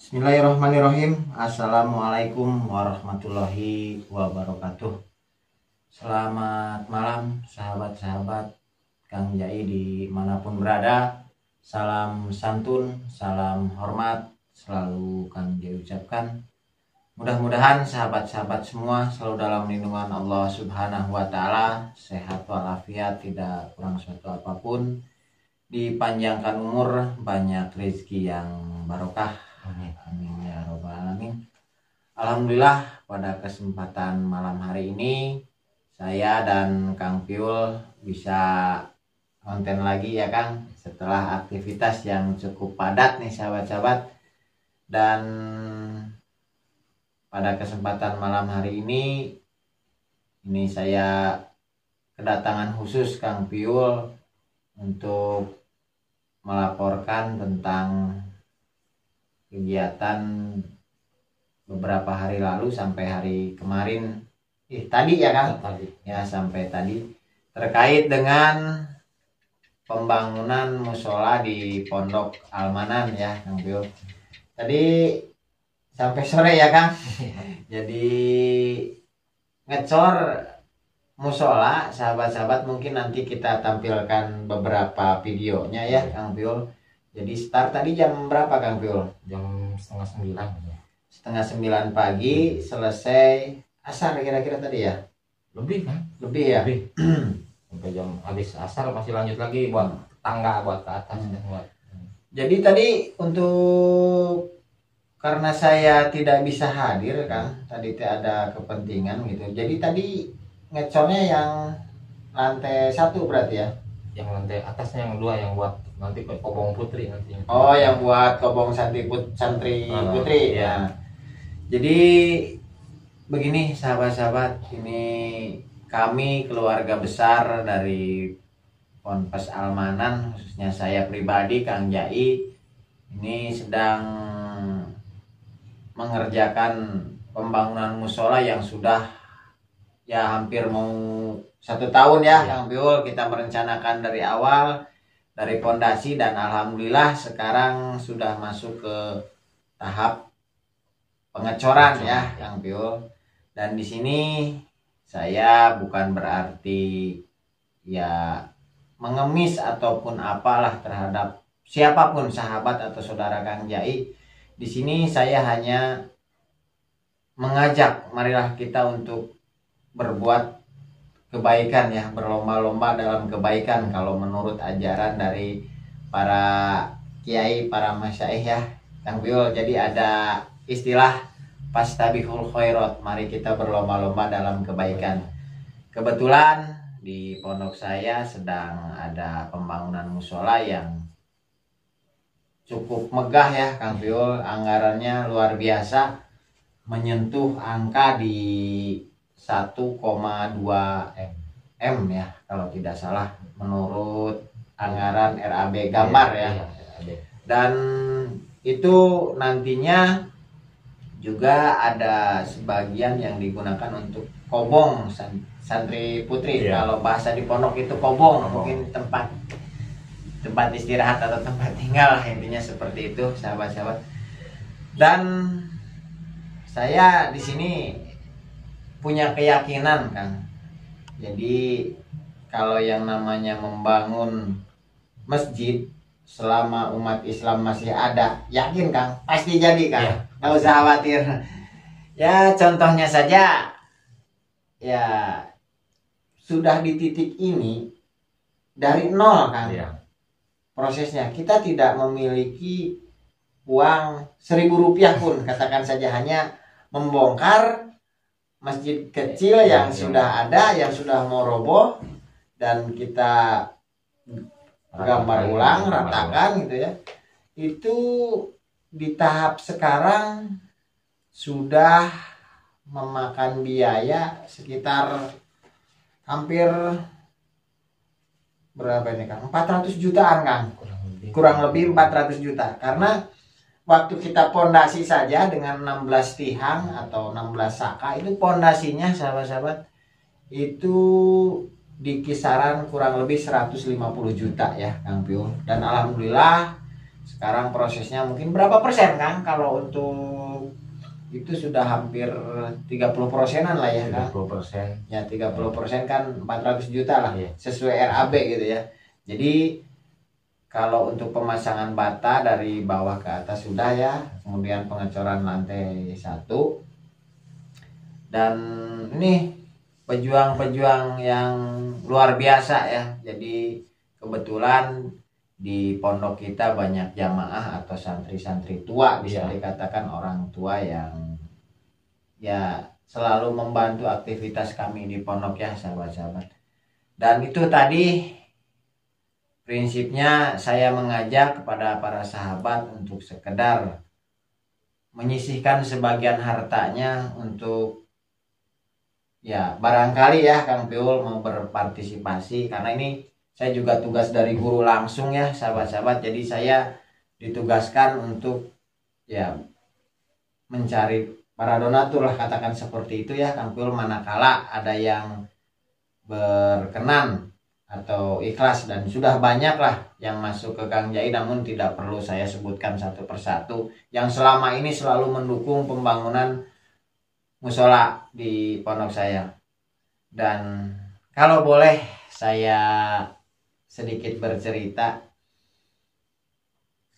Bismillahirrahmanirrahim. Assalamualaikum warahmatullahi wabarakatuh. Selamat malam sahabat-sahabat Kang Jai dimanapun berada. Salam santun, salam hormat selalu Kang Jai ucapkan. Mudah-mudahan sahabat-sahabat semua selalu dalam lindungan Allah Subhanahu wa Ta'ala, sehat walafiat, tidak kurang suatu apapun, dipanjangkan umur, banyak rezeki yang barokah. Amin, amin ya robbal alamin. Alhamdulillah, pada kesempatan malam hari ini saya dan Kang Piul bisa konten lagi ya Kang, setelah aktivitas yang cukup padat nih sahabat-sahabat. Dan pada kesempatan malam hari ini saya kedatangan khusus Kang Piul untuk melaporkan tentang kegiatan beberapa hari lalu sampai hari kemarin, tadi ya Kang, sampai tadi, terkait dengan pembangunan musola di Pondok Almanan ya Kang Pio. Tadi sampai sore ya Kang. Jadi ngecor musola, sahabat-sahabat, mungkin nanti kita tampilkan beberapa videonya ya Kang Pio. Jadi start tadi jam berapa Kang Piul? Jam setengah 9 ya. Setengah 9 pagi, selesai asar kira-kira tadi ya? Lebih kan? Lebih ya? Lebih. Sampai jam habis asar masih lanjut lagi buat tangga, buat ke atas dan buat. Jadi tadi karena saya tidak bisa hadir Kang, tadi ada kepentingan gitu. Jadi tadi ngecornya yang lantai 1 berarti ya? Yang lantai atasnya yang 2 yang buat nanti kobong putri nantinya. Oh, yang buat kobong santri putri ya. Jadi begini sahabat-sahabat, ini kami keluarga besar dari Ponpes Almanan, khususnya saya pribadi Kang Jai, ini sedang mengerjakan pembangunan musola yang sudah ya hampir mau 1 tahun ya Kang Piul. Kita merencanakan dari awal, dari pondasi, dan alhamdulillah sekarang sudah masuk ke tahap pengecoran ya Kang Piul. Dan di sini saya bukan berarti ya mengemis ataupun apalah terhadap siapapun sahabat atau saudara Kang Jai. Di sini saya hanya mengajak, marilah kita untuk berbuat kebaikan ya, berlomba-lomba dalam kebaikan kalau menurut ajaran dari para kiai, para masyaikh ya Kang Piul. Jadi ada istilah fastabihul khairat, mari kita berlomba-lomba dalam kebaikan. Kebetulan di pondok saya sedang ada pembangunan musola yang cukup megah ya Kang Piul, anggarannya luar biasa, menyentuh angka di 1,2 M ya kalau tidak salah menurut anggaran RAB gambar ya. Dan itu nantinya juga ada sebagian yang digunakan untuk kobong santri putri. Kalau bahasa di pondok itu kobong, mungkin tempat istirahat atau tempat tinggal lah, intinya seperti itu sahabat-sahabat. Dan saya di sini punya keyakinan Kang. Jadi kalau yang namanya membangun masjid selama umat Islam masih ada, yakin Kang pasti jadi Kang. Nggak usah khawatir. Ya contohnya saja, ya sudah di titik ini dari nol Kang. Prosesnya kita tidak memiliki uang 1.000 rupiah pun, katakan saja, hanya membongkar masjid kecil yang sudah ada, yang sudah mau roboh, dan kita gambar ulang, ratakan gitu ya. Itu di tahap sekarang sudah memakan biaya sekitar hampir berapa ini Kang? 400 jutaan Kang. Kurang lebih 400 juta. Karena waktu kita pondasi saja dengan 16 tiang atau 16 saka, itu pondasinya sahabat-sahabat itu di kisaran kurang lebih 150 juta ya Kang Piul. Dan alhamdulillah Sekarang prosesnya mungkin berapa persen Kang? Kalau untuk itu sudah hampir 30%-an lah ya Kang. 30%. Ya 30% kan 400 juta lah, Iya. sesuai RAB gitu ya. Jadi kalau untuk pemasangan bata dari bawah ke atas sudah ya, kemudian pengecoran lantai 1. Dan ini pejuang-pejuang yang luar biasa ya. Jadi kebetulan di pondok kita banyak jamaah atau santri-santri tua, bisa dikatakan orang tua yang ya selalu membantu aktivitas kami di pondok ya sahabat-sahabat. Dan itu tadi prinsipnya saya mengajak kepada para sahabat untuk sekedar menyisihkan sebagian hartanya untuk ya barangkali ya Kang Piul mau berpartisipasi, karena ini saya juga tugas dari guru langsung ya sahabat-sahabat. Jadi saya ditugaskan untuk ya mencari para donatur lah, katakan seperti itu ya Kang Piul, manakala ada yang berkenan atau ikhlas, dan sudah banyak lah yang masuk ke Kang Jai, namun tidak perlu saya sebutkan satu persatu, yang selama ini selalu mendukung pembangunan musola di pondok saya. Dan kalau boleh saya sedikit bercerita,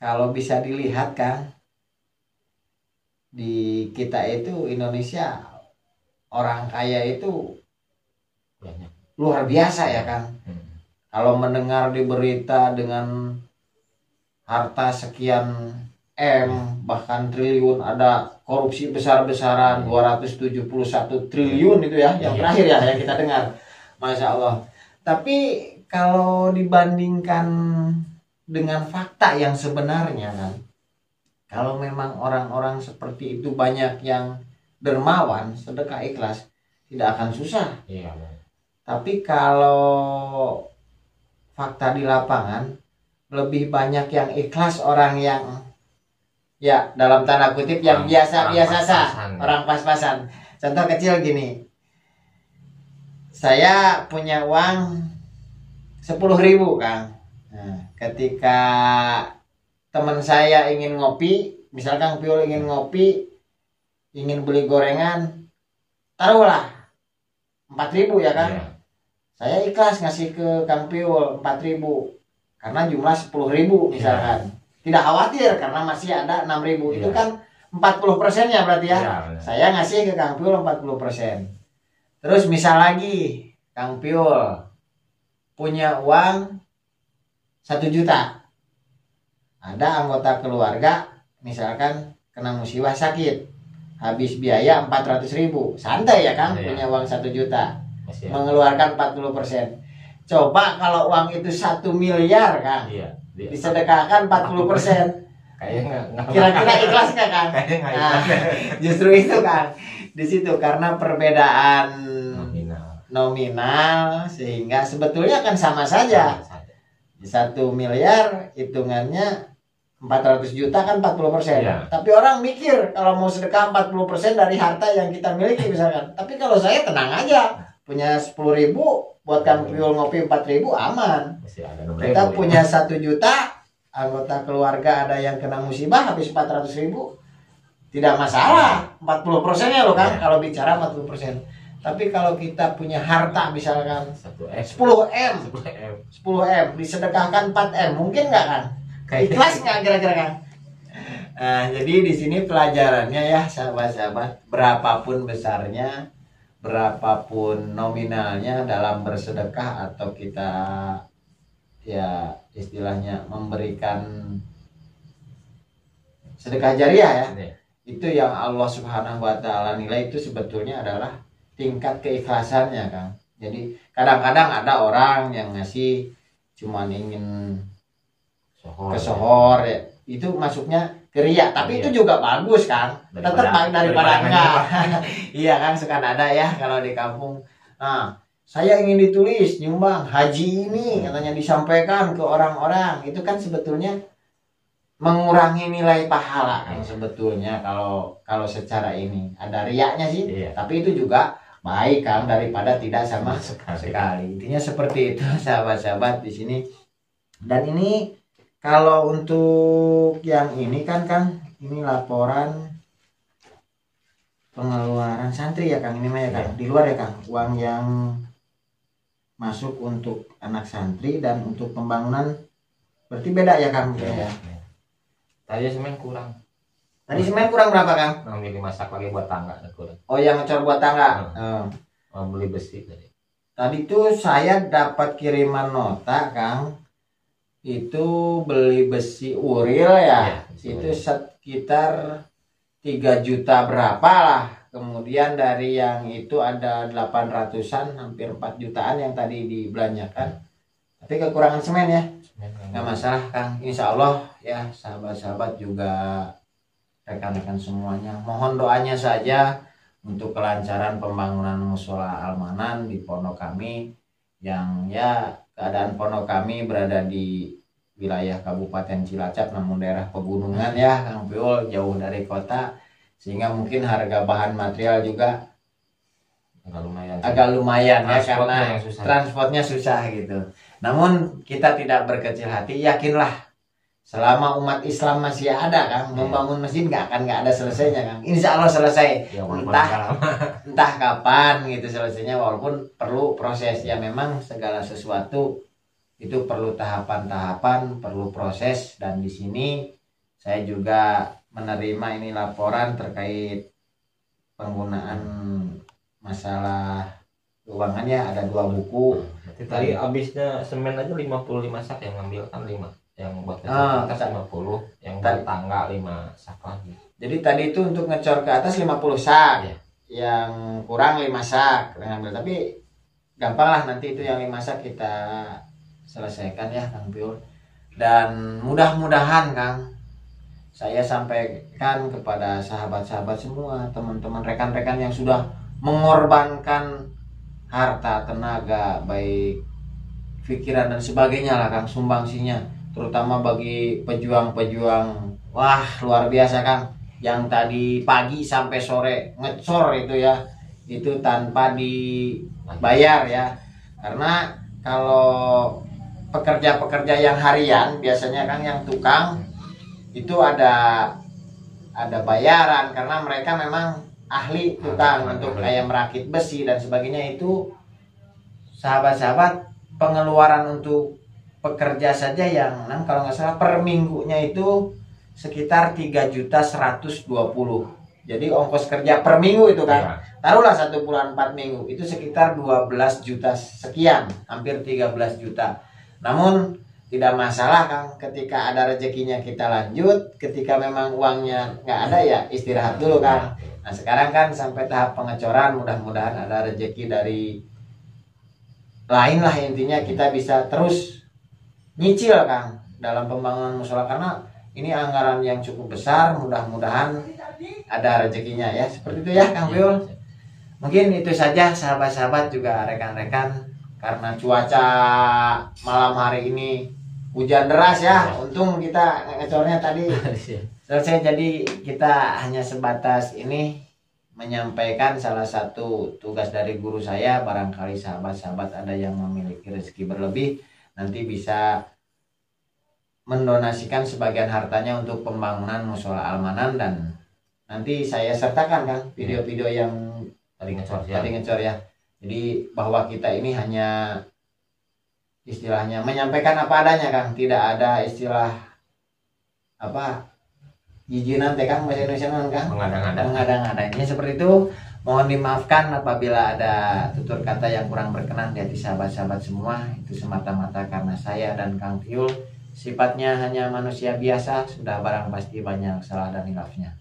kalau bisa dilihat Kang, di kita itu Indonesia orang kaya itu Banyak. luar biasa ya Kang. Kalau mendengar di berita dengan harta sekian M bahkan triliun, ada korupsi besar-besaran 271 triliun itu ya yang terakhir ya yang kita dengar, Masya Allah. Tapi kalau dibandingkan dengan fakta yang sebenarnya kan, kalau memang orang-orang seperti itu banyak yang dermawan, sedekah ikhlas, tidak akan susah. Iya. Tapi kalau fakta di lapangan, lebih banyak yang ikhlas orang yang ya dalam tanda kutip yang biasa-biasa saja, orang pas-pasan. Contoh kecil gini, saya punya uang 10.000 Kang. Nah, ketika teman saya ingin ngopi, misalkan Piul ingin ngopi, ingin beli gorengan, taruhlah 4.000 ya kan. Yeah. Saya ikhlas ngasih ke Kang Piul 4.000 karena jumlah 10.000 misalkan. Yeah. Tidak khawatir karena masih ada 6.000. Yeah. Itu kan 40% ya berarti ya. Yeah, saya ngasih ke Kang Piul 40%. Terus misal lagi Kang Piul punya uang 1 juta. Ada anggota keluarga misalkan kena musibah sakit, habis biaya 400.000, santai ya Kang, punya uang 1 juta, mengeluarkan 40%. Coba kalau uang itu 1 miliar Kang, disedekahkan 40%, kira-kira ikhlas nggak Kang? Nah, justru itu Kang, di situ karena perbedaan nominal sehingga sebetulnya kan sama saja. 1 miliar hitungannya 400 juta kan 40%. Ya. Tapi orang mikir kalau mau sedekah 40% dari harta yang kita miliki misalkan. Tapi kalau saya tenang aja, punya 10.000 buat Kang Piul ngopi 4.000 aman. Kita punya 1 juta, anggota keluarga ada yang kena musibah habis 400.000, tidak masalah. 40%-nya loh Kang, kalau bicara 40%. Tapi kalau kita punya harta misalkan 10M disedekahkan 4M, mungkin nggak Kang? Ikhlas nggak kira-kira Kang? Nah, jadi di sini pelajarannya ya sahabat-sahabat, berapapun besarnya, berapapun nominalnya dalam bersedekah atau kita ya istilahnya memberikan sedekah jariah ya, itu yang Allah Subhanahu wa Ta'ala nilai itu sebetulnya adalah tingkat keikhlasannya Kang. Jadi kadang-kadang ada orang yang ngasih cuman ingin kesohor ya, itu masuknya ke riya, tapi itu juga bagus Kang, tetap daripada enggak. Iya kan, suka ada ya kalau di kampung. Nah, saya ingin ditulis nyumbang haji ini katanya disampaikan ke orang-orang, itu kan sebetulnya mengurangi nilai pahala kan sebetulnya kalau secara ini ada riyanya sih. Tapi itu juga baik Kang daripada tidak sama sekali. Intinya seperti itu sahabat-sahabat di sini. Dan ini Kalau untuk yang ini kan ini laporan pengeluaran santri ya Kang, ini mah ya Kang, di luar ya Kang, uang yang masuk untuk anak santri dan untuk pembangunan berarti beda ya Kang ya. Tadi semen kurang. Tadi semen kurang berapa Kang? Ngambil masak lagi buat tangga kurang. Oh yang ngecor buat tangga. Mau beli besi tadi. Tadi tuh saya dapat kiriman nota Kang, itu beli besi uril ya, itu sekitar 3 juta berapa lah. Kemudian dari yang itu ada 800-an, hampir 4 jutaan yang tadi dibelanjakan. Tapi kekurangan semen ya. Nggak masalah Kang, insya Allah ya sahabat-sahabat juga rekan-rekan semuanya. Mohon doanya saja untuk kelancaran pembangunan musola Al-Manan di pondok kami, yang ya keadaan pondok kami berada di wilayah Kabupaten Cilacap namun daerah pegunungan ya Kang Piul, jauh dari kota, sehingga mungkin harga bahan material juga agak lumayan ya karena transportnya susah gitu. Namun kita tidak berkecil hati, yakinlah selama umat Islam masih ada Kang, membangun masjid nggak ada selesainya Kang. Insya Allah selesai ya, entah kapan gitu selesainya, walaupun perlu proses ya, memang segala sesuatu itu perlu tahapan-tahapan, perlu proses. Dan di sini saya juga menerima ini laporan terkait penggunaan masalah keuangannya, ada 2 buku. Tadi habisnya semen aja 55 sak yang ngambil kan 5, yang buat atas 50, yang buat tangga 5 sak lagi. Jadi tadi itu untuk ngecor ke atas 50 sak, yang kurang 5 sak ngambil. Tapi gampang lah, nanti itu yang 5 sak kita selesaikan ya Kang Piul. Dan mudah-mudahan Kang, saya sampaikan kepada sahabat-sahabat semua, teman-teman rekan-rekan yang sudah mengorbankan harta, tenaga, baik pikiran dan sebagainya lah Kang, sumbangsinya, terutama bagi pejuang-pejuang, wah luar biasa Kang, yang tadi pagi sampai sore ngecor itu ya, itu tanpa dibayar ya. Karena kalau pekerja-pekerja yang harian biasanya Kang, yang tukang itu ada bayaran karena mereka memang ahli tukang untuk kayak merakit besi dan sebagainya. Itu sahabat-sahabat, pengeluaran untuk pekerja saja yang kalau nggak salah per minggunya itu sekitar 3.120.000. Jadi ongkos kerja per minggu itu kan, taruhlah 1 bulan 4 minggu itu sekitar 12 juta sekian, hampir 13 juta. Namun tidak masalah Kang, ketika ada rezekinya kita lanjut, ketika memang uangnya nggak ada ya istirahat dulu Kang. Nah sekarang kan sampai tahap pengecoran, mudah-mudahan ada rezeki dari lain lah, intinya kita bisa terus nyicil Kang dalam pembangunan musola, karena ini anggaran yang cukup besar. Mudah-mudahan ada rezekinya ya, seperti itu ya Kang Piul. Mungkin itu saja sahabat-sahabat juga rekan-rekan, karena cuaca malam hari ini hujan deras ya, untung kita ngecornya tadi selesai. Jadi kita hanya sebatas ini menyampaikan salah satu tugas dari guru saya. Barangkali sahabat-sahabat ada yang memiliki rezeki berlebih, nanti bisa mendonasikan sebagian hartanya untuk pembangunan musola Al-Manan, dan nanti saya sertakan Kang video-video yang tadi ngecor ya. Jadi bahwa kita ini hanya istilahnya menyampaikan apa adanya Kang, tidak ada istilah apa jijinan teh Kang, bahasa Indonesia Kang, mengadang-adangnya seperti itu. Mohon dimaafkan apabila ada tutur kata yang kurang berkenan di hati sahabat-sahabat semua. Itu semata-mata karena saya dan Kang Piul sifatnya hanya manusia biasa, sudah barang pasti banyak salah dan hilafnya.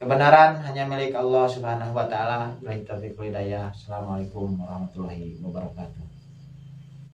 Kebenaran hanya milik Allah Subhanahu wa taala. Wabillahi taufiq wal hidayah. Assalamualaikum warahmatullahi wabarakatuh.